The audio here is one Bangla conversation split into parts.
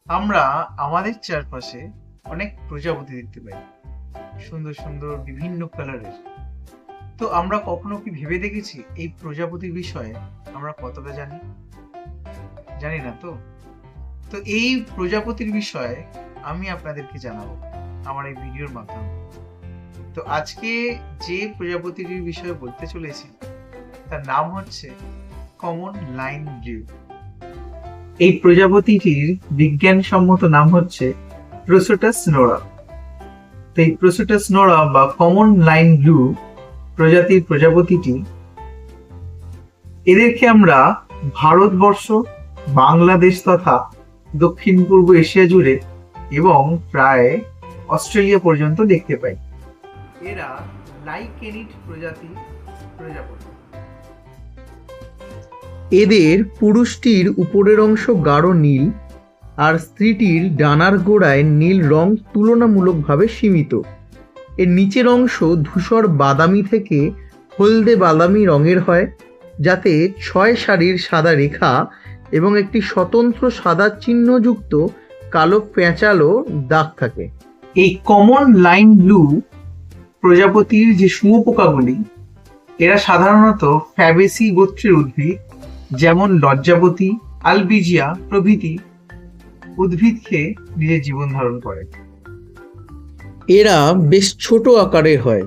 আমরা আমাদের চারপাশে অনেক প্রজাপতি দেখতে পাই, সুন্দর সুন্দর বিভিন্ন কালারের। তো আমরা কখনো কি ভেবে দেখেছি এই প্রজাপতির বিষয়ে আমরা কতটা জানি? জানি না তো। তো এই প্রজাপতির বিষয়ে আমি আপনাদেরকে জানাবো আমার এই ভিডিওর মাধ্যমে। তো আজকে যে প্রজাপতির বিষয়ে বলতে চলেছি তার নাম হচ্ছে কমন লাইন ব্লু। এই প্রজাপতিটির বিজ্ঞানসম্মত নাম হচ্ছে প্রোসোটাস নোরা। তো এই প্রোসোটাস নোরা বা কমন লাইন ব্লু প্রজাতির প্রজাপতিটি, এদেরকে আমরা ভারতবর্ষ, বাংলাদেশ তথা দক্ষিণ পূর্ব এশিয়া জুড়ে এবং প্রায় অস্ট্রেলিয়া পর্যন্ত দেখতে পাই। এরা লাইকেনিড প্রজাতির প্রজাপতি। এদের পুরুষটির উপরের অংশ গাঢ় নীল আর স্ত্রীটির ডানার গোড়ায় নীল রং তুলনামূলকভাবে সীমিত। এর নিচের অংশ ধূসর বাদামি থেকে হলদে বাদামি রঙের হয়, যাতে 6 সারির সাদা রেখা এবং একটি স্বতন্ত্র সাদা চিহ্নযুক্ত কালো পেঁচালো দাগ থাকে। এই কমন লাইন ব্লু প্রজাপতির যে শুঁয়োপোকাগুলি, এরা সাধারণত ফ্যাবেসি গোত্রের উদ্ভিদ, যেমন লজ্জাবতী, আলবিজিয়া প্রভৃতি উদ্ভিদ খেয়ে নিজের জীবন ধারণ করে। এরা বেশ ছোট আকারের হয়।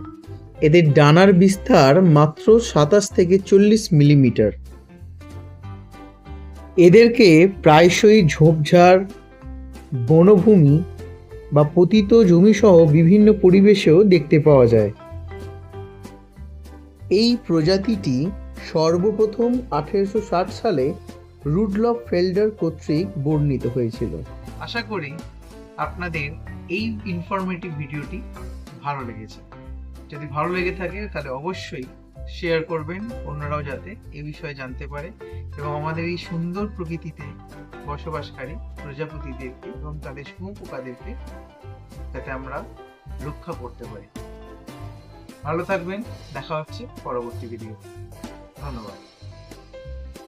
এদের ডানার বিস্তার মাত্র 27 থেকে 40 মিলিমিটার। এদেরকে প্রায়শই ঝোপঝাড়, বনভূমি বা পতিত জমিসহ বিভিন্ন পরিবেশেও দেখতে পাওয়া যায়। এই প্রজাতিটি সর্বপ্রথম 1860 সালে রুডলফ ফেল্ডার কর্তৃক বর্ণিত হয়েছিল। আশা করি আপনাদের এই ইনফরমেটিভ ভিডিওটি ভালো লেগেছে। যদি ভালো লেগে থাকে তাহলে অবশ্যই শেয়ার করবেন, অন্যরাও যাতে এ বিষয়ে জানতে পারে এবং আমাদের এই সুন্দর প্রকৃতিতে বসবাসকারী প্রজাপতিদেরকে এবং তাদের শুঁয়োপোকাদেরকে যাতে আমরা রক্ষা করতে পারি। ভালো থাকবেন, দেখা হচ্ছে পরবর্তী ভিডিও। ধন্যবাদ।